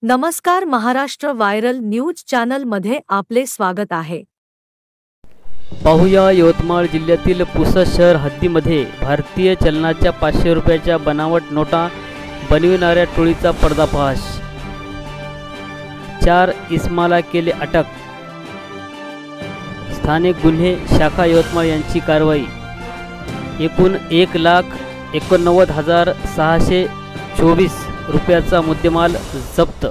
नमस्कार, Maharashtra viral news channel मध्ये आपले स्वागत आहे। पाहूया यवतमाळ जिल्ह्यातील पुसद शहर हद्दीमध्ये भारतीय चलनाच्या 500 रुपयाच्या बनावट नोटा बनविणाऱ्या टोळीचा पर्दाफाश। 4 इसमाला केले अटक। स्थानिक गुन्हे शाखा यवतमाळ यांची कारवाई। एकूण 1,89,624 रुपयाचा मुद्देमाल जप्त।